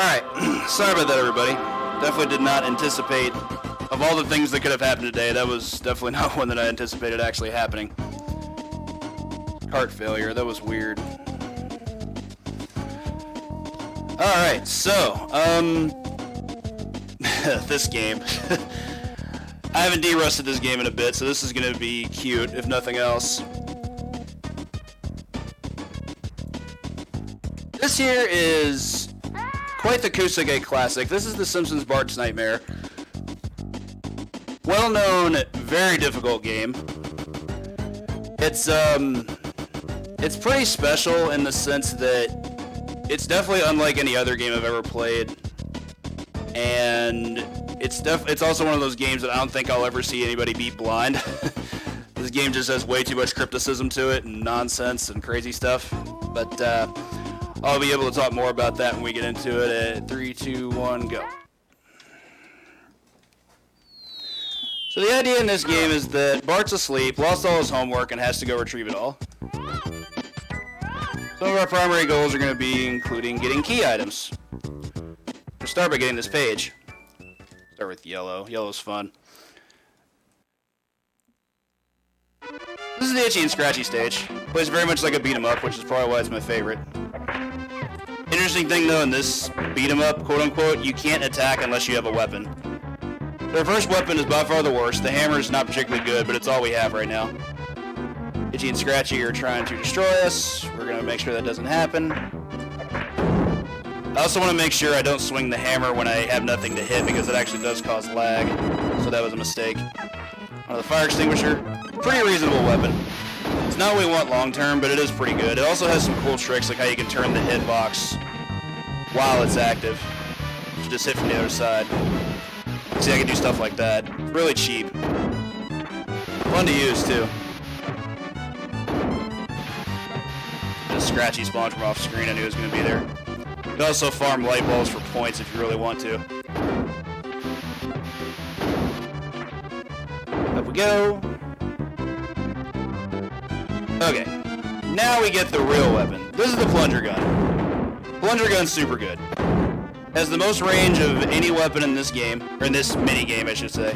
Alright, sorry about that, everybody. Definitely did not anticipate, of all the things that could have happened today, that was definitely not one that I anticipated actually happening. Cart failure, that was weird. Alright, so, this game. I haven't de-rusted this game in a bit, so this is going to be cute, if nothing else. This here is quite the Kusage classic. This is the Simpsons Bart's Nightmare. Well-known, very difficult game. It's pretty special in the sense that it's definitely unlike any other game I've ever played. And it's also one of those games that I don't think I'll ever see anybody beat blind. This game just has way too much crypticism to it and nonsense and crazy stuff. But I'll be able to talk more about that when we get into it at 3, 2, 1, go. So the idea in this game is that Bart's asleep, lost all his homework, and has to go retrieve it all. Some of our primary goals are going to be including getting key items. We'll start by getting this page. Start with yellow. Yellow's fun. This is the itchy and scratchy stage. Plays very much like a beat 'em up, which is probably why it's my favorite. Interesting thing though, in this beat 'em up, quote unquote, you can't attack unless you have a weapon. Their first weapon is by far the worst. The hammer is not particularly good, but it's all we have right now. Itchy and Scratchy are trying to destroy us. We're going to make sure that doesn't happen. I also want to make sure I don't swing the hammer when I have nothing to hit, because it actually does cause lag. So that was a mistake. The fire extinguisher, pretty reasonable weapon. It's not what we want long term, but it is pretty good. It also has some cool tricks, like how you can turn the hitbox while it's active. You just hit from the other side. See, I can do stuff like that. It's really cheap. Fun to use, too. A Scratchy spawned from off screen. I knew it was going to be there. You can also farm light bulbs for points if you really want to. Up we go. Okay. Now we get the real weapon. This is the plunger gun. Plunger gun's super good. Has the most range of any weapon in this game, or in this mini game, I should say.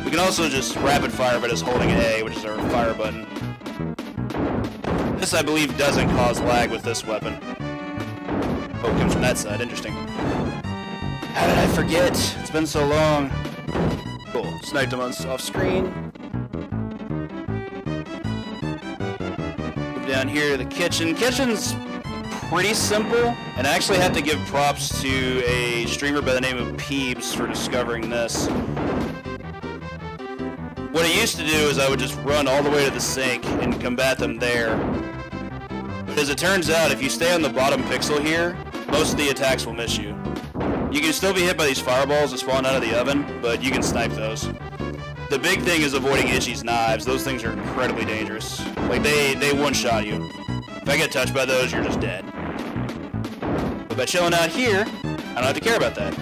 We can also just rapid fire by just holding A, which is our fire button. This, I believe, doesn't cause lag with this weapon. Oh, it comes from that side. Interesting. How did I forget? It's been so long. Cool. Sniped him off screen. Move down here to the kitchen. Kitchen's pretty simple, and I actually had to give props to a streamer by the name of Peebs for discovering this. What I used to do is I would just run all the way to the sink and combat them there. But as it turns out, if you stay on the bottom pixel here, most of the attacks will miss you. You can still be hit by these fireballs that spawn out of the oven, but you can snipe those. The big thing is avoiding Itchy's knives. Those things are incredibly dangerous. Like, they one-shot you. If I get touched by those, you're just dead. But by chilling out here, I don't have to care about that.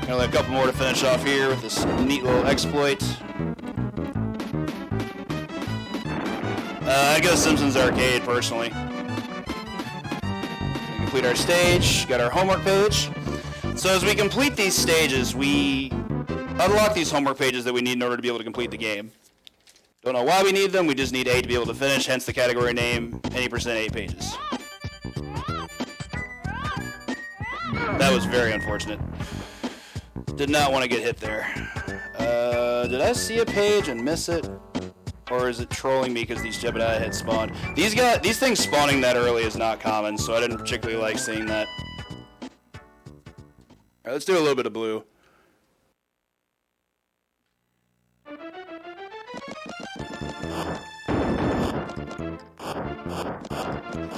Only a couple more to finish off here with this neat little exploit. I go Simpsons Arcade, personally. We complete our stage, got our homework page. So as we complete these stages, we unlock these homework pages that we need in order to be able to complete the game. Don't know why we need them, we just need 8 to be able to finish, hence the category name, any percent 8 pages. That was very unfortunate. Did not want to get hit there. Did I see a page and miss it? Or is it trolling me because these Jebediah had spawned? These things spawning that early is not common, so I didn't particularly like seeing that. Alright, let's do a little bit of blue.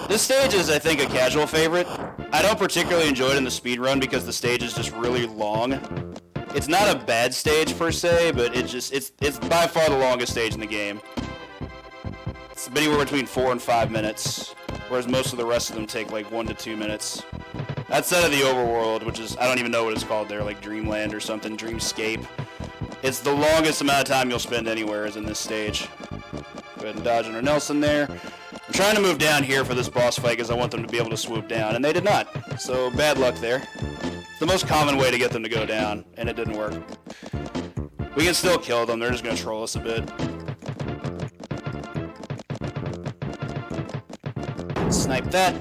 This stage is, I think, a casual favorite. I don't particularly enjoy it in the speedrun because the stage is just really long. It's not a bad stage per se, but it's by far the longest stage in the game. It's anywhere between 4 and 5 minutes, whereas most of the rest of them take like 1 to 2 minutes. Outside of the overworld, which is, I don't even know what it's called there, like Dreamland or something, Dreamscape. It's the longest amount of time you'll spend anywhere is in this stage. Go ahead and dodge under Nelson there. I'm trying to move down here for this boss fight because I want them to be able to swoop down, and they did not. So bad luck there. It's the most common way to get them to go down, and it didn't work. We can still kill them. They're just going to troll us a bit. Snipe that.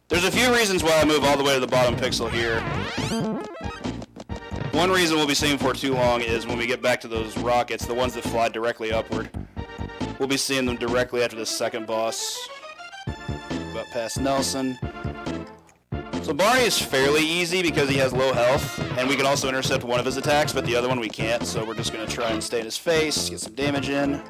There's a few reasons why I move all the way to the bottom pixel here. One reason we'll be seeing for too long is when we get back to those rockets, the ones that fly directly upward. We'll be seeing them directly after the second boss. About past Nelson. So Barney is fairly easy because he has low health, and we can also intercept one of his attacks, but the other one we can't, so we're just going to try and stay in his face, get some damage in.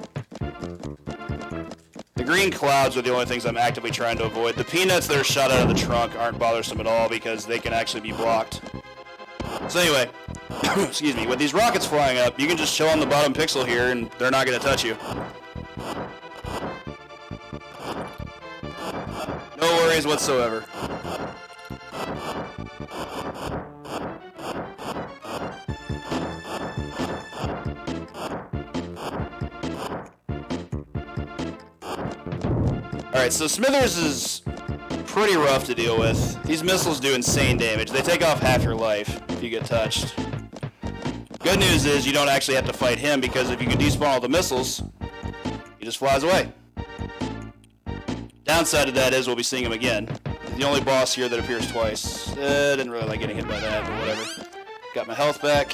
The green clouds are the only things I'm actively trying to avoid. The peanuts that are shot out of the trunk aren't bothersome at all because they can actually be blocked. So anyway, excuse me, with these rockets flying up, you can just chill on the bottom pixel here and they're not going to touch you. No worries whatsoever. Alright, so Smithers is pretty rough to deal with. These missiles do insane damage. They take off half your life if you get touched. Good news is you don't actually have to fight him because if you can despawn all the missiles, he just flies away. Downside of that is we'll be seeing him again. He's the only boss here that appears twice. Didn't really like getting hit by that, but whatever. Got my health back.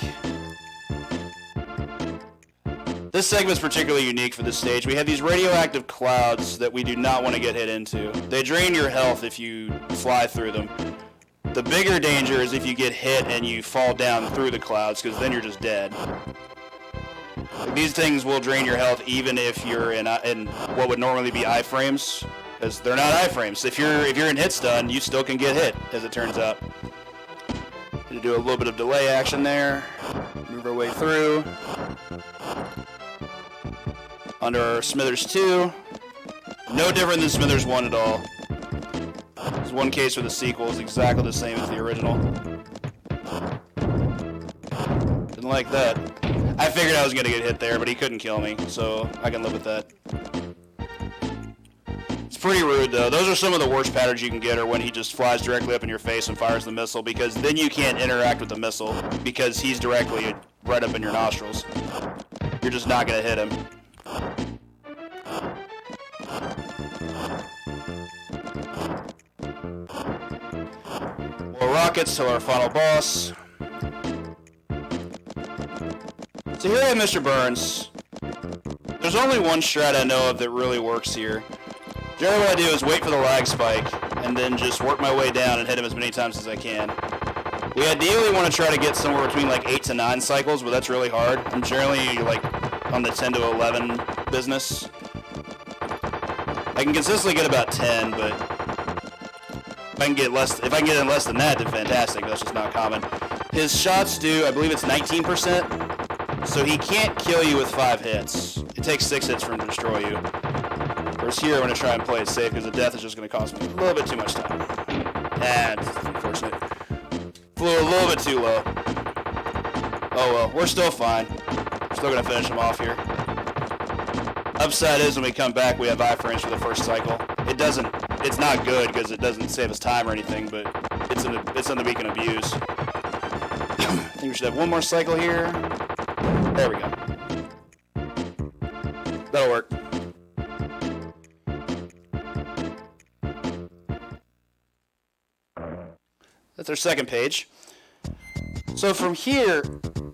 This segment's particularly unique for this stage. We have these radioactive clouds that we do not want to get hit into. They drain your health if you fly through them. The bigger danger is if you get hit and you fall down through the clouds, because then you're just dead. These things will drain your health even if you're in what would normally be iframes, as they're not iframes. If you're in hit stun, you still can get hit, as it turns out. Gonna do a little bit of delay action there. Move our way through. Under Smithers 2. No different than Smithers 1 at all. There's one case where the sequel is exactly the same as the original. Didn't like that. I figured I was going to get hit there, but he couldn't kill me, so I can live with that. It's pretty rude, though. Those are some of the worst patterns you can get, are when he just flies directly up in your face and fires the missile, because then you can't interact with the missile, because he's directly right up in your nostrils. You're just not going to hit him. More rockets till our final boss. So here I have Mr. Burns. There's only one strat I know of that really works here. Generally what I do is wait for the lag spike and then just work my way down and hit him as many times as I can. We ideally want to try to get somewhere between like 8 to 9 cycles, but that's really hard. I'm generally like on the 10 to 11 business. I can consistently get about 10, but if I can get in less than that, then fantastic. That's just not common. His shots do, I believe it's 19%, so he can't kill you with 5 hits. It takes 6 hits for him to destroy you. Whereas here, I'm going to try and play it safe because the death is just going to cost me a little bit too much time. And unfortunate. Flew a little bit too low. Oh well, we're still fine. We're still going to finish him off here. Upside is when we come back, we have iframes for the first cycle. It's not good because it doesn't save us time or anything, but it's something we can abuse. I think we should have one more cycle here. There we go. That'll work. That's our second page. So from here,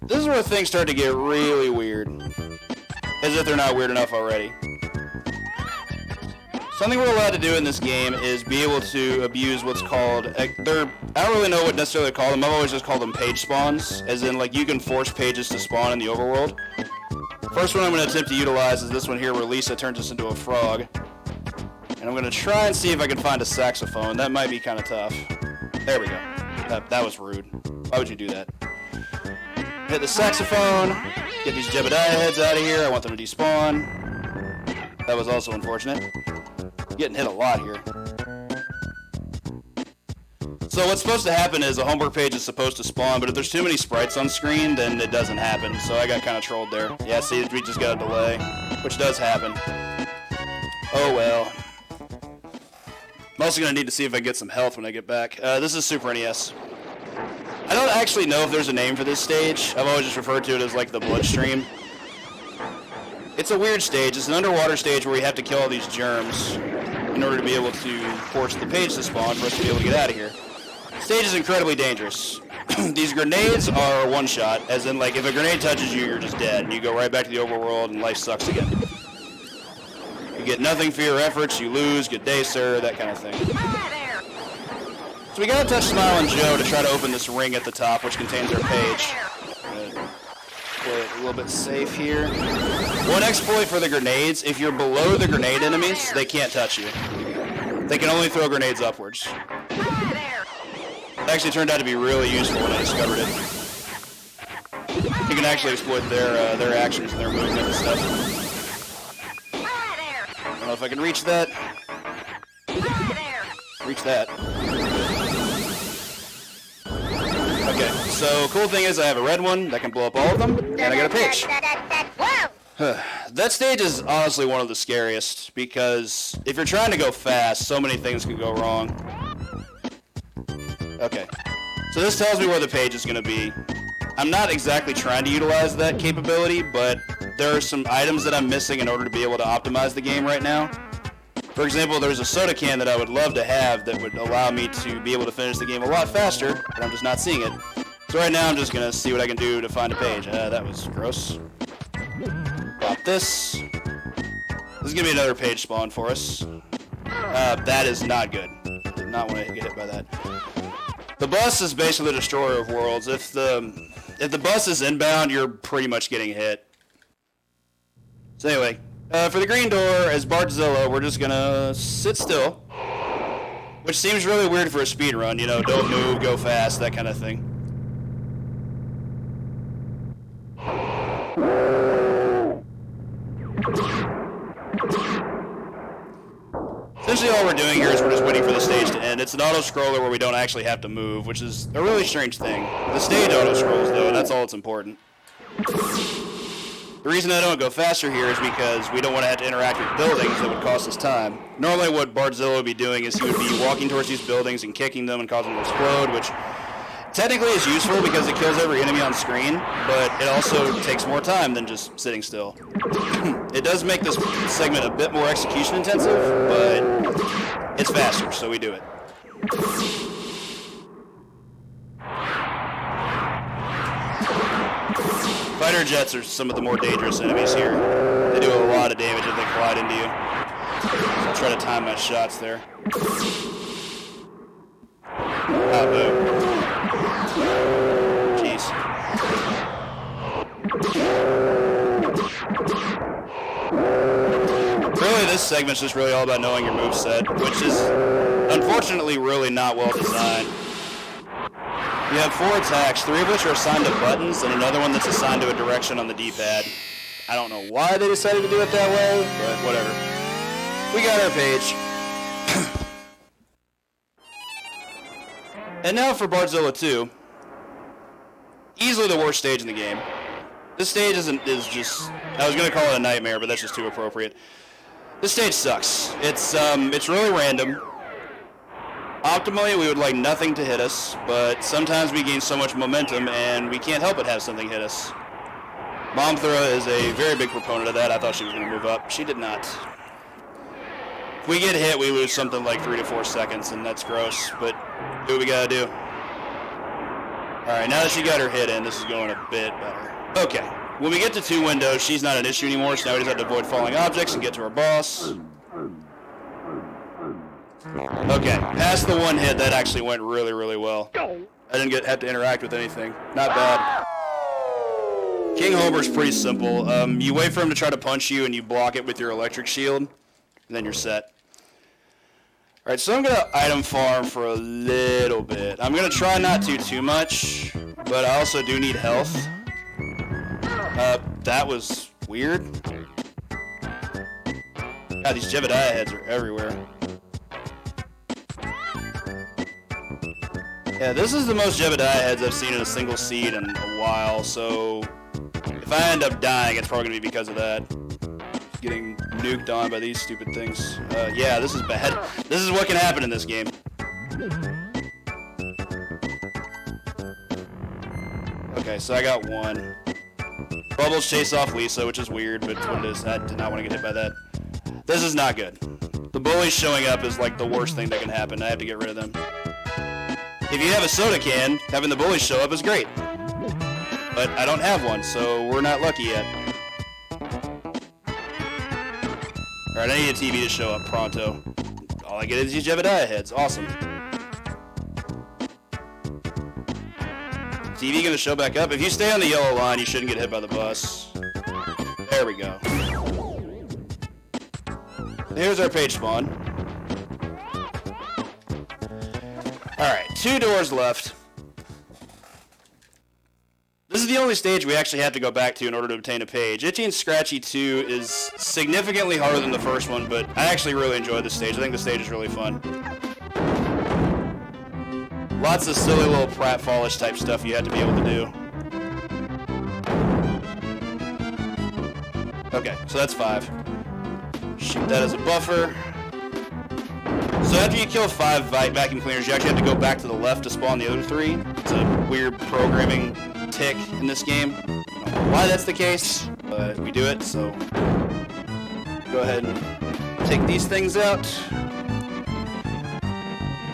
this is where things start to get really weird. As if they're not weird enough already. Something we're allowed to do in this game is be able to abuse what's called, I don't really know what necessarily to call them. I've always just called them page spawns, as in like you can force pages to spawn in the overworld. First one I'm going to attempt to utilize is this one here where Lisa turns us into a frog. And I'm going to try and see if I can find a saxophone. That might be kind of tough. There we go. That was rude. Why would you do that? Hit the saxophone. Get these Jebediah heads out of here. I want them to despawn. That was also unfortunate. Getting hit a lot here. So what's supposed to happen is a homework page is supposed to spawn, but if there's too many sprites on screen, then it doesn't happen. So I got kind of trolled there. Yeah, see, we just got a delay, which does happen. Oh well. I'm also going to need to see if I get some health when I get back. This is Super NES. I don't actually know if there's a name for this stage. I've always just referred to it as like the bloodstream. It's a weird stage. It's an underwater stage where we have to kill all these germs in order to be able to force the page to spawn for us to be able to get out of here. The stage is incredibly dangerous. These grenades are one shot, as in like if a grenade touches you, you're just dead, and you go right back to the overworld and life sucks again. You get nothing for your efforts, you lose, good day sir, that kind of thing. So we gotta touch Smile and Joe to try to open this ring at the top, which contains our page. Play it a little bit safe here. One exploit for the grenades, if you're below the grenade enemies, they can't touch you. They can only throw grenades upwards. It actually turned out to be really useful when I discovered it. You can actually exploit their actions and their movement and stuff. I don't know if I can reach that. Reach that. Okay, so cool thing is I have a red one that can blow up all of them, and I got a page. That stage is honestly one of the scariest, because if you're trying to go fast, so many things can go wrong. Okay, so this tells me where the page is going to be. I'm not exactly trying to utilize that capability, but there are some items that I'm missing in order to be able to optimize the game right now. For example, there's a soda can that I would love to have that would allow me to be able to finish the game a lot faster, but I'm just not seeing it. So right now I'm just going to see what I can do to find a page. That was gross. Pop this. This is going to be another page spawn for us. That is not good. Did not want to get hit by that. The bus is basically the destroyer of worlds. If the bus is inbound, you're pretty much getting hit. So anyway, for the green door, as Barzilla, we're just gonna sit still, which seems really weird for a speed run. You know, don't move, go fast, that kind of thing. Essentially all we're doing here is we're just waiting for the stage to end. It's an auto-scroller where we don't actually have to move, which is a really strange thing. The stage auto-scrolls, though, and that's all that's important. The reason I don't go faster here is because we don't want to have to interact with buildings that would cost us time. Normally what Barzilla would be doing is he would be walking towards these buildings and kicking them and causing them to explode, which technically is useful because it kills every enemy on screen, but it also takes more time than just sitting still. It does make this segment a bit more execution intensive, but it's faster, so we do it. Fighter jets are some of the more dangerous enemies here. They do a lot of damage if they collide into you. So I'll try to time my shots there. Ah, boom. Jeez. Really, this segment's just really all about knowing your moveset, which is unfortunately really not well designed. You have 4 attacks, 3 of which are assigned to buttons, and another one that's assigned to a direction on the D-pad. I don't know why they decided to do it that way, but whatever. We got our page. And now for Barzilla 2. Easily the worst stage in the game. This stage is just, I was going to call it a nightmare, but that's just too appropriate. This stage sucks. It's really random. Optimally, we would like nothing to hit us, but sometimes we gain so much momentum and we can't help but have something hit us. Momthra is a very big proponent of that. I thought she was going to move up. She did not. If we get hit, we lose something like 3 to 4 seconds, and that's gross, but do what we gotta do. Alright, now that she got her hit in, this is going a bit better. Okay, when we get to 2 windows, she's not an issue anymore, so now we just have to avoid falling objects and get to our boss. Okay, past the 1 hit, that actually went really, really well. I didn't have to interact with anything. Not bad. King Homer's pretty simple. You wait for him to try to punch you, and you block it with your electric shield, and then you're set. Alright, so I'm going to item farm for a little bit. I'm going to try not to too much, but I also do need health. That was weird. God, these Jebediah heads are everywhere. Yeah, this is the most Jebediah heads I've seen in a single seed in a while, so if I end up dying, it's probably going to be because of that. Getting nuked on by these stupid things. Yeah, this is bad. This is what can happen in this game. Okay, so I got one. Bubbles chase off Lisa, which is weird, but it's what it is. I did not want to get hit by that. This is not good. The bullies showing up is like the worst thing that can happen. I have to get rid of them. If you have a soda can, having the bullies show up is great. But I don't have one, so we're not lucky yet. Alright, I need a TV to show up pronto. All I get is these Jebediah heads. Awesome. TV gonna show back up? If you stay on the yellow line, you shouldn't get hit by the bus. There we go. Here's our page spawn. Alright, 2 doors left. This is the only stage we actually have to go back to in order to obtain a page. Itchy and Scratchy 2 is significantly harder than the first one, but I actually really enjoyed this stage. I think the stage is really fun. Lots of silly little pratfallish type stuff you had to be able to do. Okay, so that's 5. Shoot that as a buffer. So after you kill 5 vacuum cleaners, you actually have to go back to the left to spawn the other 3. It's a weird programming tick in this game. I don't know why that's the case, but we do it, so go ahead and take these things out.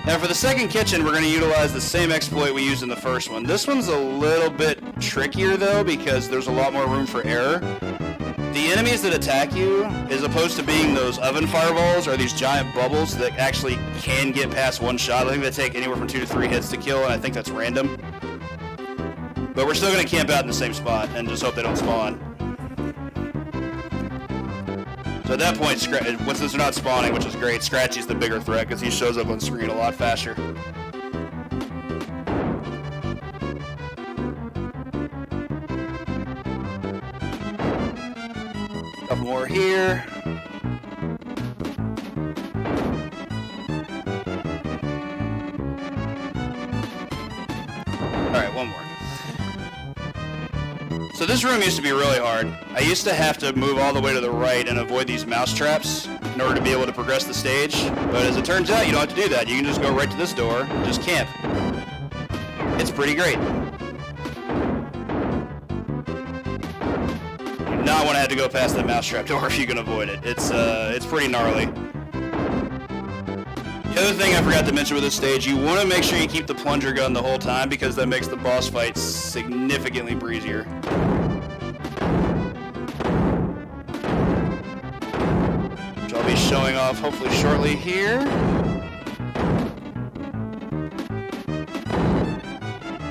Now for the second kitchen, we're going to utilize the same exploit we used in the first one. This one's a little bit trickier though, because there's a lot more room for error. The enemies that attack you, as opposed to being those oven fireballs, are these giant bubbles that actually can get past one shot. I think they take anywhere from 2 to 3 hits to kill, and I think that's random. But we're still going to camp out in the same spot and just hope they don't spawn. So at that point, since they're not spawning, which is great, Scratchy's the bigger threat because he shows up on screen a lot faster. Couple more here. Alright, one more. So this room used to be really hard. I used to have to move all the way to the right and avoid these mouse traps in order to be able to progress the stage. But as it turns out, you don't have to do that. You can just go right to this door and just camp. It's pretty great. You do not want to have to go past that mousetrap door if you can avoid it. It's pretty gnarly. The other thing I forgot to mention with this stage, you want to make sure you keep the plunger gun the whole time because that makes the boss fights significantly breezier. Which I'll be showing off hopefully shortly here.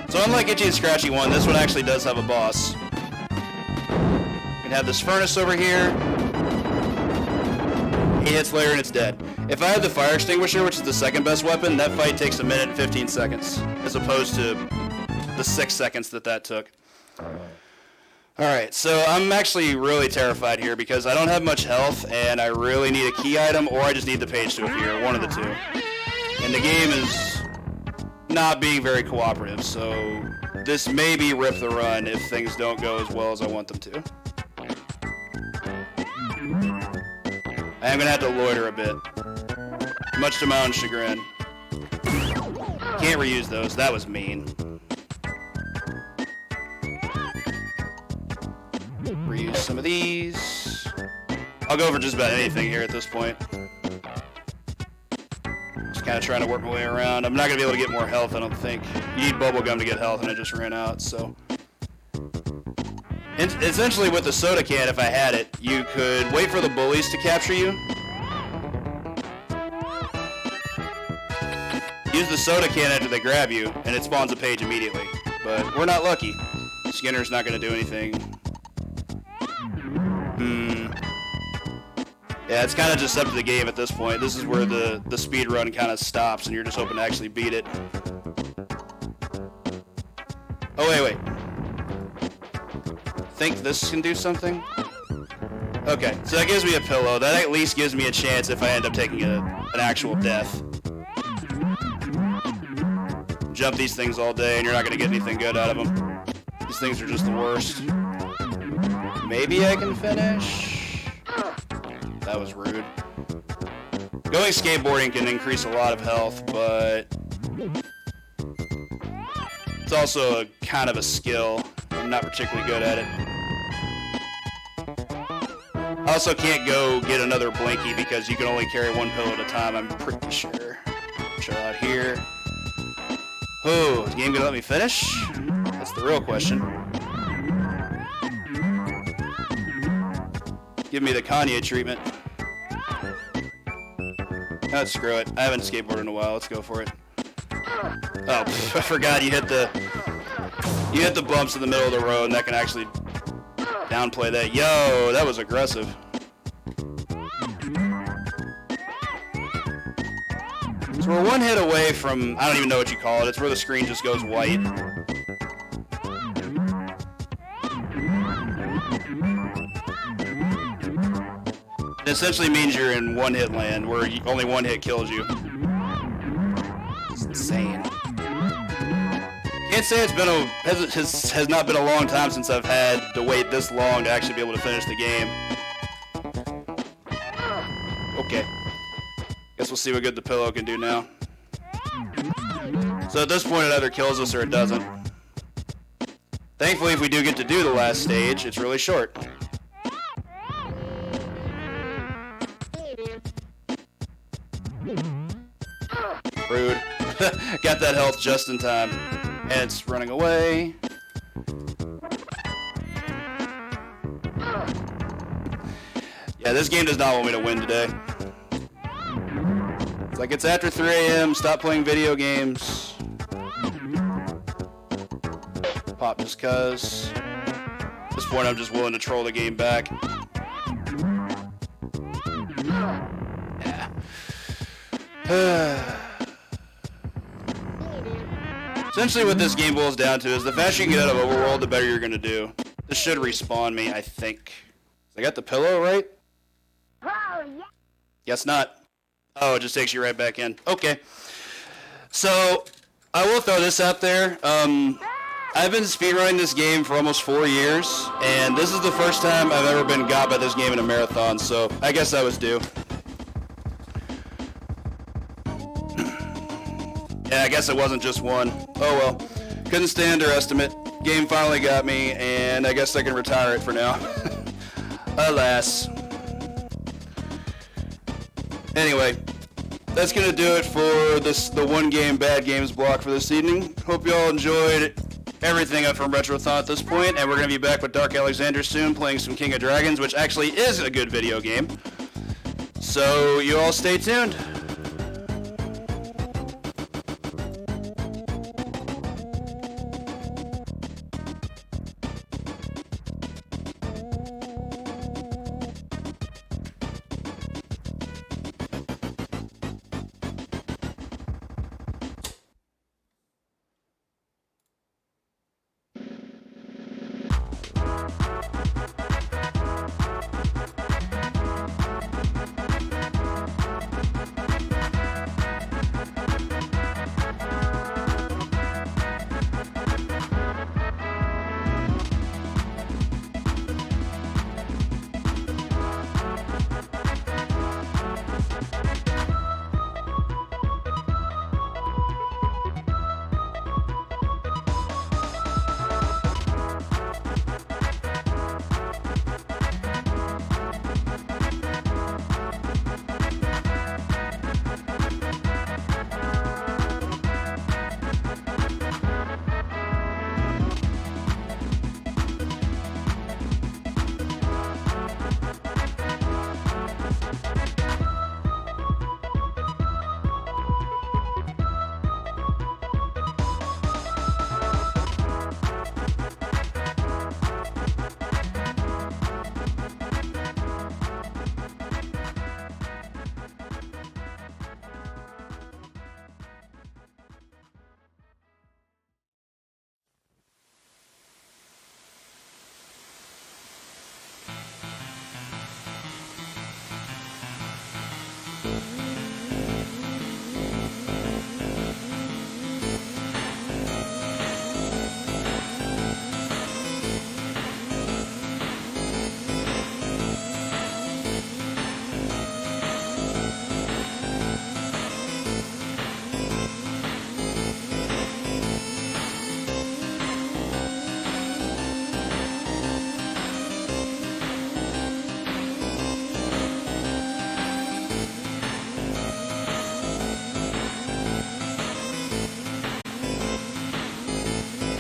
So unlike Itchy and Scratchy 1, this one actually does have a boss. You can have this furnace over here. He hits later and it's dead. If I had the fire extinguisher, which is the second best weapon, that fight takes 1 minute and 15 seconds, as opposed to the 6 seconds that took. Alright, so I'm actually really terrified here because I don't have much health and I really need a key item or I just need the page to appear, one of the two. And the game is not being very cooperative, so this may be rip the run if things don't go as well as I want them to. I am going to have to loiter a bit, much to my own chagrin. Can't reuse those, that was mean. Reuse some of these. I'll go over just about anything here at this point. Just kind of trying to work my way around. I'm not going to be able to get more health, I don't think. You need bubblegum to get health, and I just ran out, so. Essentially, with the soda can, if I had it, you could wait for the bullies to capture you. Use the soda can after they grab you, and it spawns a page immediately. But we're not lucky. Skinner's not going to do anything. Yeah, it's kind of just up to the game at this point. This is where the speed run kind of stops, and you're just hoping to actually beat it. Oh, wait. Think this can do something? Okay, so that gives me a pillow. That at least gives me a chance if I end up taking an actual death. jump these things all day and you're not going to get anything good out of them. These things are just the worst. Maybe I can finish? That was rude. Going skateboarding can increase a lot of health, but it's also kind of a skill. I'm not particularly good at it. I also can't go get another blankie because you can only carry one pillow at a time, I'm pretty sure. Chill out here. Oh, is the game gonna let me finish? That's the real question. Give me the Kanye treatment. Oh, screw it. I haven't skateboarded in a while. Let's go for it. Oh, I forgot you hit the bumps in the middle of the road, and that can actually downplay that. Yo, that was aggressive. So we're one hit away from, I don't even know what you call it. It's where the screen just goes white. It essentially means you're in one-hit land, where only one hit kills you. It's insane. Can't say it's been has not been a long time since I've had to wait this long to actually be able to finish the game. Okay. Guess we'll see what good the pillow can do now. So at this point it either kills us or it doesn't. Thankfully, if we do get to do the last stage, it's really short. Rude. Got that health just in time. And it's running away. Yeah, this game does not want me to win today. It's like it's after 3 a.m. Stop playing video games. Pop just cuz. At this point, I'm just willing to troll the game back. Yeah. Essentially what this game boils down to is the faster you can get out of Overworld, the better you're going to do. This should respawn me, I think. I got the pillow, right? Oh, yeah. Guess not. Oh, it just takes you right back in. Okay. So, I will throw this out there. I've been speedrunning this game for almost 4 years, and this is the first time I've ever been got by this game in a marathon, so I guess I was due. Yeah, I guess it wasn't just one. Oh well. Couldn't stay underestimate. Game finally got me, and I guess I can retire it for now. Alas. Anyway, that's gonna do it for the one game bad games block for this evening. Hope you all enjoyed everything up from RETROTHON at this point, and we're gonna be back with Dark Alexander soon, playing some King of Dragons, which actually is a good video game. So you all stay tuned.